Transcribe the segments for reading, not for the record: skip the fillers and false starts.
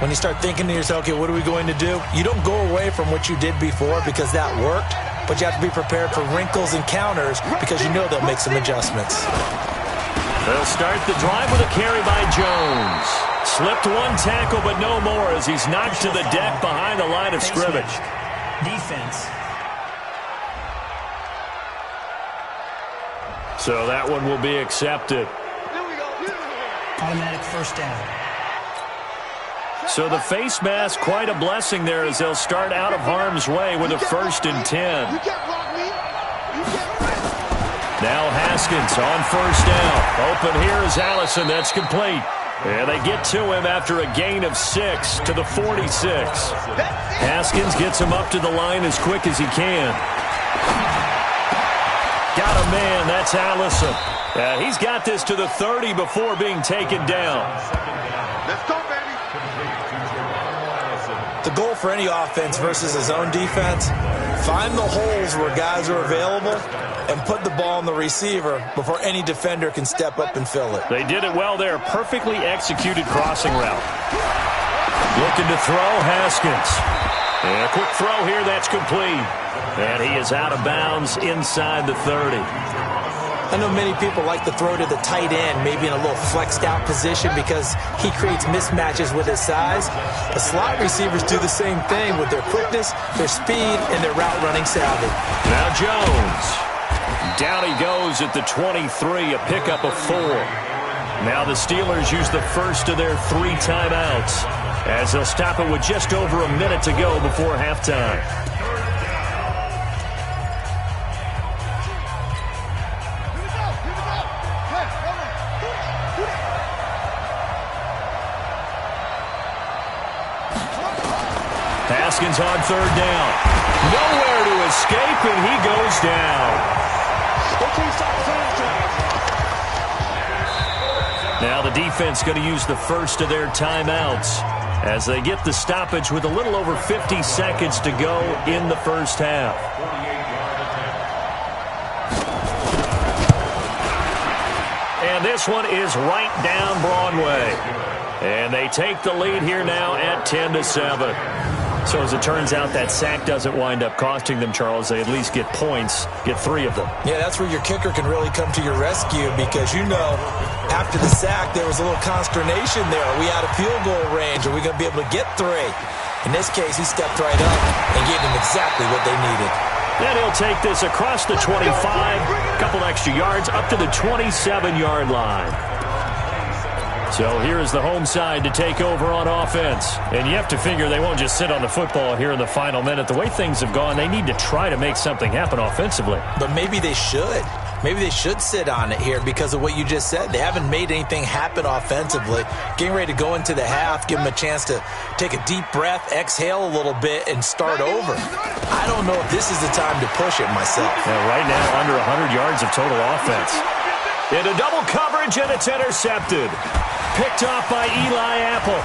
when you start thinking to yourself, okay, what are we going to do? You don't go away from what you did before because that worked, but you have to be prepared for wrinkles and counters because you know they'll make some adjustments. They'll start the drive with a carry by Jones. Slipped one tackle, but no more as he's knocked to the deck behind the line of scrimmage. Defense. So that one will be accepted. Automatic first down. So the face mask, quite a blessing there as they'll start out of harm's way with a 1st and 10. Now Haskins on 1st down. Open here is Allison. That's complete. And they get to him after a gain of 6 to the 46. Haskins gets him up to the line as quick as he can. Got a man. That's Allison. He's got this to the 30 before being taken down. Let's go, baby. The goal for any offense versus his own defense, find the holes where guys are available and put the ball in the receiver before any defender can step up and fill it. They did it well there. Perfectly executed crossing route. Looking to throw, Haskins. And a quick throw here, that's complete. And he is out of bounds inside the 30. I know many people like to throw to the tight end, maybe in a little flexed out position because he creates mismatches with his size. The slot receivers do the same thing with their quickness, their speed, and their route running savvy. Now Jones. Down he goes at the 23, a pickup of 4. Now the Steelers use the first of their 3 timeouts as they'll stop it with just over a minute to go before halftime. Haskins on 3rd down. Nowhere to escape, and he goes down. Now the defense going to use the first of their timeouts as they get the stoppage with a little over 50 seconds to go in the first half. And this one is right down Broadway. And they take the lead here now at 10-7. So as it turns out, that sack doesn't wind up costing them, Charles. They at least get points, get 3 of them. Yeah, that's where your kicker can really come to your rescue because, you know, after the sack, there was a little consternation there. Are we out of field goal range? Are we going to be able to get 3? In this case, he stepped right up and gave them exactly what they needed. And he'll take this across the 25, a couple extra yards, up to the 27-yard line. So here is the home side to take over on offense. And you have to figure they won't just sit on the football here in the final minute. The way things have gone, they need to try to make something happen offensively. But maybe they should. Maybe they should sit on it here because of what you just said. They haven't made anything happen offensively. Getting ready to go into the half, give them a chance to take a deep breath, exhale a little bit, and start over. I don't know if this is the time to push it myself. Yeah, right now, under 100 yards of total offense. Into double coverage, and it's intercepted. Picked off by Eli Apple.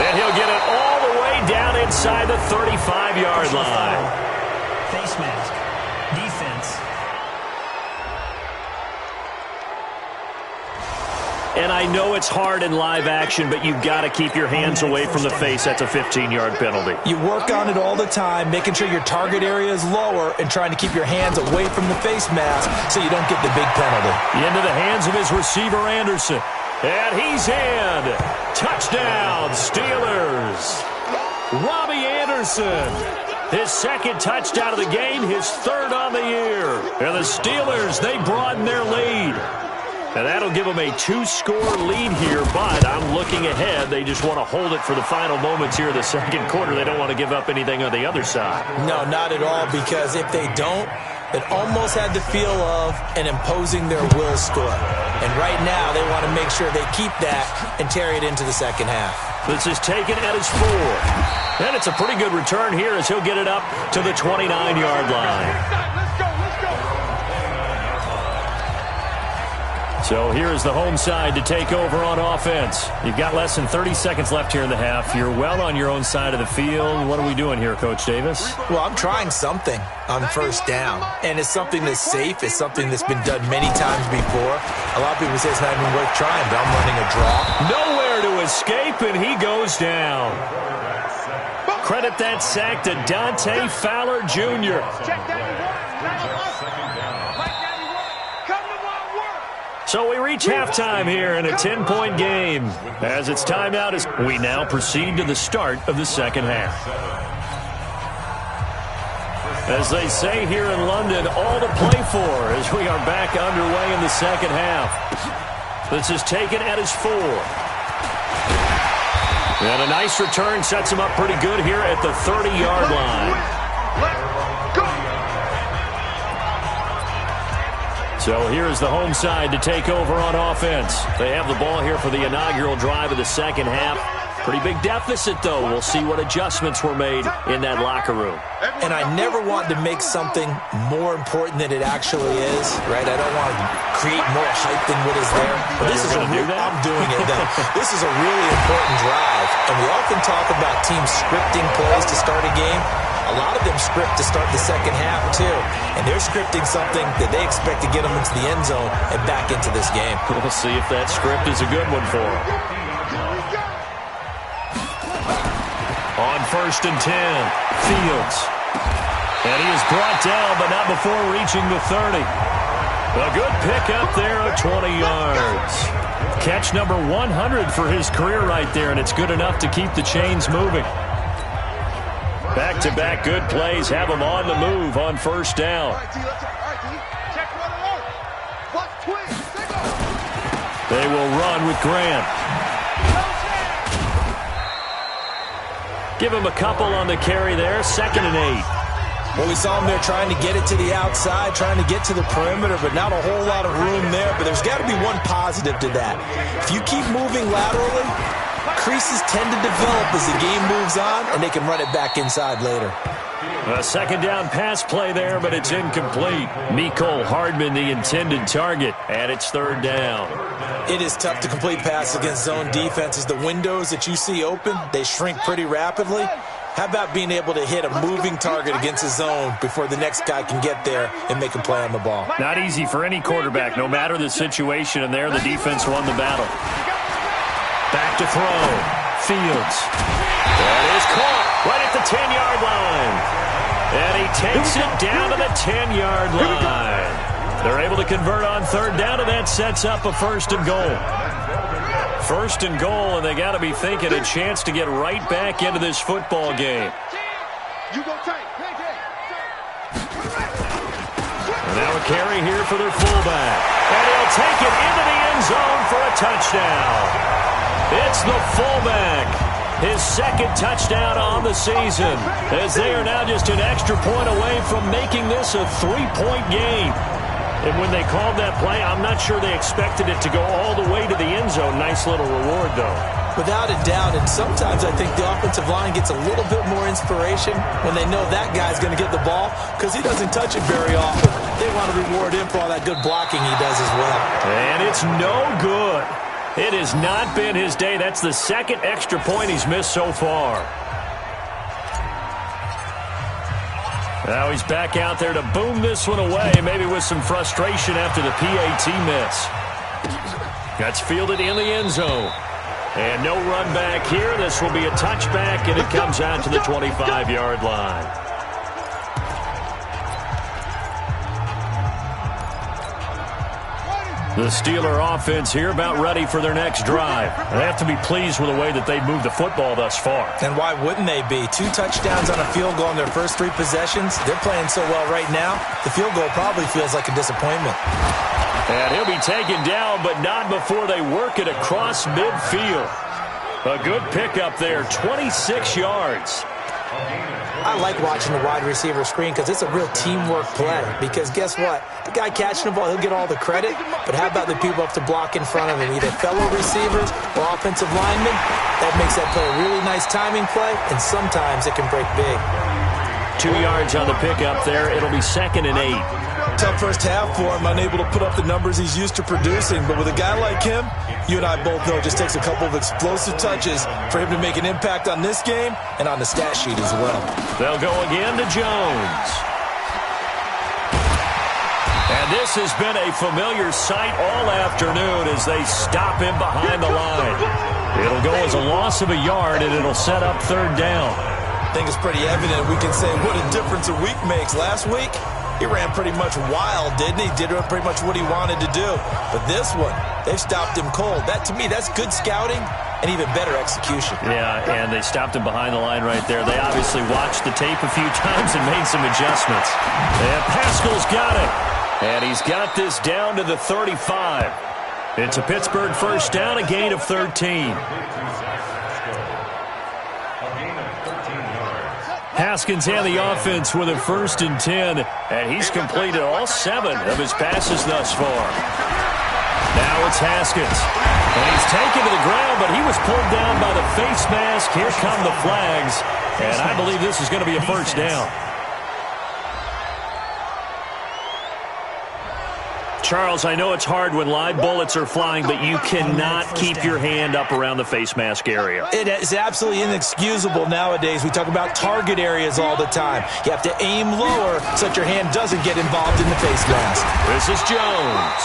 And he'll get it all the way down inside the 35-yard line. Face mask. Defense. And I know it's hard in live action, but you've got to keep your hands away from the face. That's a 15-yard penalty. You work on it all the time, making sure your target area is lower and trying to keep your hands away from the face mask so you don't get the big penalty. Into the hands of his receiver, Anderson. And he's in. Touchdown, Steelers. Robbie Anderson. His 2nd touchdown of the game, his 3rd on the year. And the Steelers, they broaden their lead. And that'll give them a 2-score lead here, but I'm looking ahead. They just want to hold it for the final moments here of the 2nd quarter. They don't want to give up anything on the other side. No, not at all, because if they don't, it almost had the feel of an imposing their will score. And right now, they want to make sure they keep that and carry it into the 2nd half. This is taken at his 4. And it's a pretty good return here as he'll get it up to the 29-yard line. So here's the home side to take over on offense. You've got less than 30 seconds left here in the half. You're well on your own side of the field. What are we doing here, Coach Davis? Well, I'm trying something on 1st down. And it's something that's safe. It's something that's been done many times before. A lot of people say it's not even worth trying, but I'm running a draw. Nowhere to to escape, and he goes down. Credit that sack to Dante Fowler Jr. So we reach halftime here in a 10-point game. As it's time out, as we now proceed to the start of the second half. As they say here in London, all to play for as we are back underway in the second half. This is taken at his 4. And a nice return sets him up pretty good here at the 30-yard line. So here's the home side to take over on offense. They have the ball here for the inaugural drive of the second half. Pretty big deficit, though. We'll see what adjustments were made in that locker room. And I never want to make something more important than it actually is, right? I don't want to create more hype than what is there. But this is I'm doing it, though. This is a really important drive. And we often talk about teams scripting plays to start a game. A lot of them script to start the second half, too. And they're scripting something that they expect to get them into the end zone and back into this game. We'll see if that script is a good one for them. On 1st and 10, Fields. And he is brought down, but not before reaching the 30. A good pick up there of 20 yards. Catch number 100 for his career right there, and it's good enough to keep the chains moving. Back-to-back good plays have him on the move on 1st down. They will run with Grant. Give him a couple on the carry there. 2nd and 8. Well, we saw him there trying to get it to the outside, trying to get to the perimeter, but not a whole lot of room there. But there's got to be one positive to that. If you keep moving laterally, creases tend to develop as the game moves on, and they can run it back inside later. A 2nd down pass play there, but it's incomplete. Mecole Hardman, the intended target, and it's 3rd down. It is tough to complete passes against zone defenses. The windows that you see open, they shrink pretty rapidly. How about being able to hit a moving target against a zone before the next guy can get there and make a play on the ball? Not easy for any quarterback, no matter the situation, and there the defense won the battle. Back to throw. Fields. That is caught right at the 10-yard line. And he takes it down to the 10-yard line. They're able to convert on 3rd down, and that sets up a 1st and goal. 1st and goal, and they got to be thinking a chance to get right back into this football game. And now a carry here for their fullback. And he'll take it into the end zone for a touchdown. It's the fullback. His 2nd touchdown on the season, as they are now just an extra point away from making this a 3-point game. And when they called that play, I'm not sure they expected it to go all the way to the end zone. Nice little reward, though. Without a doubt, and sometimes I think the offensive line gets a little bit more inspiration when they know that guy's going to get the ball because he doesn't touch it very often. They want to reward him for all that good blocking he does as well. And it's no good. It has not been his day. That's the 2nd extra point he's missed so far. Now he's back out there to boom this one away, maybe with some frustration after the PAT miss. That's fielded in the end zone. And no run back here. This will be a touchback, and it comes out to the 25-yard line. The Steeler offense here about ready for their next drive. They have to be pleased with the way that they've moved the football thus far. And why wouldn't they be? 2 touchdowns on a field goal in their first 3 possessions. They're playing so well right now, the field goal probably feels like a disappointment. And he'll be taken down, but not before they work it across midfield. A good pickup there, 26 yards. I like watching the wide receiver screen because it's a real teamwork play. Because guess what? The guy catching the ball, he'll get all the credit. But how about the people up to block in front of him? Either fellow receivers or offensive linemen. That makes that play a really nice timing play, and sometimes it can break big. 2 yards on the pickup there. It'll be 2nd and 8. Tough first half for him, unable to put up the numbers he's used to producing. But with a guy like him, you and I both know it just takes a couple of explosive touches for him to make an impact on this game and on the stat sheet as well. They'll go again to Jones. And this has been a familiar sight all afternoon as they stop him behind the line. It'll go as a loss of a yard, and it'll set up third down. I think it's pretty evident. We can say what a difference a week makes. Last week, he ran pretty much wild, didn't he? Did pretty much what he wanted to do. But this one, they've stopped him cold. That, to me, that's good scouting and even better execution. Yeah, and they stopped him behind the line right there. They obviously watched the tape a few times and made some adjustments. And Pascal's got it. And he's got this down to the 35. It's a Pittsburgh first down, a gain of 13. Haskins and the offense with a 1st and 10, and he's completed all 7 of his passes thus far. Now it's Haskins, and he's taken to the ground, but he was pulled down by the face mask. Here come the flags, and I believe this is going to be a first down. Charles, I know it's hard when live bullets are flying, but you cannot keep your hand up around the face mask area. It is absolutely inexcusable nowadays. We talk about target areas all the time. You have to aim lower so that your hand doesn't get involved in the face mask. This is Jones.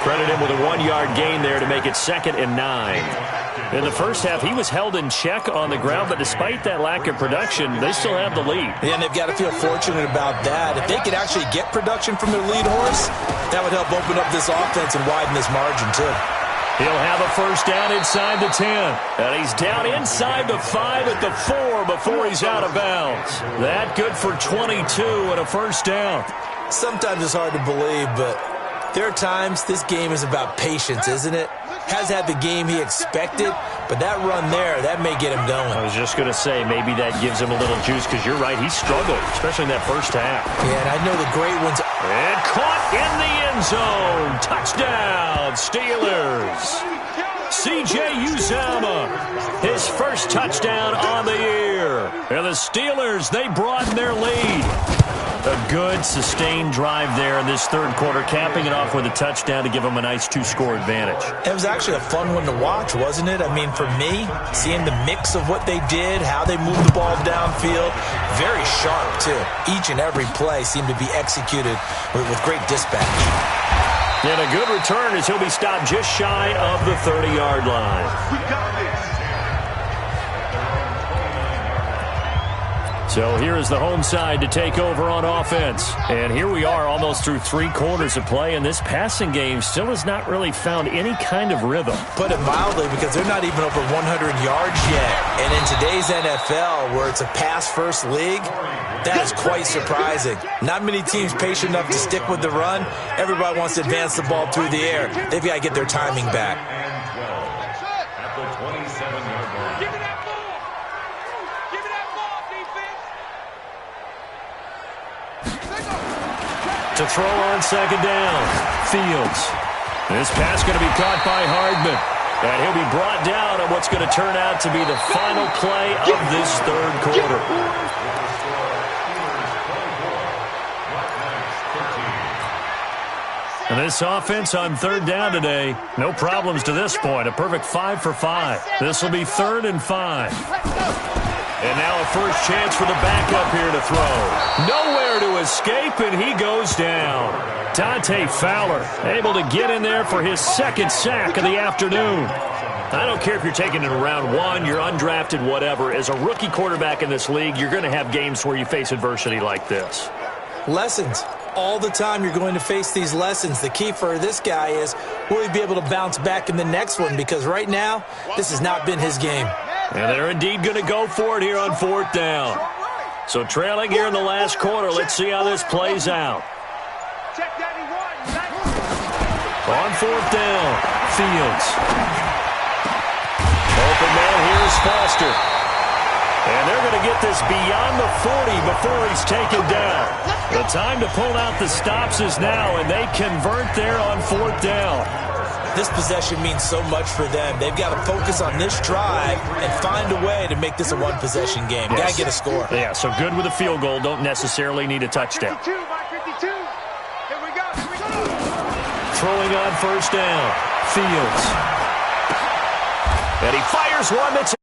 Credit him with a 1-yard gain there to make it 2nd and 9. In the first half, he was held in check on the ground, but despite that lack of production, they still have the lead. Yeah, and they've got to feel fortunate about that. If they could actually get production from their lead horse, that would help open up this offense and widen this margin, too. He'll have a first down inside the 10. And he's down inside the 5 at the 4 before he's out of bounds. That good for 22 and a first down. Sometimes it's hard to believe, but there are times this game is about patience, isn't it? Has had the game he expected, but that run there, that may get him going. I was just going to say, maybe that gives him a little juice, because you're right, he struggled, especially in that first half. Yeah, and I know the great ones. And caught in the end zone. Touchdown, Steelers. C.J. Uzomah, his first touchdown on the year. And the Steelers, they broaden their lead. A good, sustained drive there in this third quarter, capping it off with a touchdown to give them a nice 2-score advantage. It was actually a fun one to watch, wasn't it? I mean, for me, seeing the mix of what they did, how they moved the ball downfield, very sharp, too. Each and every play seemed to be executed with great dispatch. And a good return as he'll be stopped just shy of the 30-yard line. We got this. So here is the home side to take over on offense. And here we are almost through 3 quarters of play, and this passing game still has not really found any kind of rhythm. Put it mildly, because they're not even over 100 yards yet. And in today's NFL, where it's a pass-first league, that is quite surprising. Not many teams patient enough to stick with the run. Everybody wants to advance the ball through the air. They've got to get their timing back. At the 27-yard line. Give me that ball! Give me that ball, defense! To throw on second down, Fields. This pass going to be caught by Hardman. And he'll be brought down on what's going to turn out to be the final play of this third quarter. And this offense on third down today, no problems to this point. A perfect 5 for 5. This will be 3rd and 5. And now a first chance for the backup here to throw. Nowhere to escape, and he goes down. Dante Fowler able to get in there for his 2nd sack of the afternoon. I don't care if you're taking it in round 1, you're undrafted, whatever. As a rookie quarterback in this league, you're going to have games where you face adversity like this. Lessons. All the time you're going to face these lessons. The key for this guy is, will he be able to bounce back in the next one? Because right now, this has not been his game. And they're indeed going to go for it here on 4th down. So trailing here in the last quarter, let's see how this plays out. On 4th down, Fields. Open man here is Foster. And they're going to get this beyond the 40 before he's taken down. The time to pull out the stops is now, and they convert there on 4th down. This possession means so much for them. They've got to focus on this drive and find a way to make this a one-possession game. Yes. Got to get a score. Yeah, so good with a field goal. Don't necessarily need a touchdown. 52, by 52. Here we go. Throwing on 1st down, Fields. And he fires one that's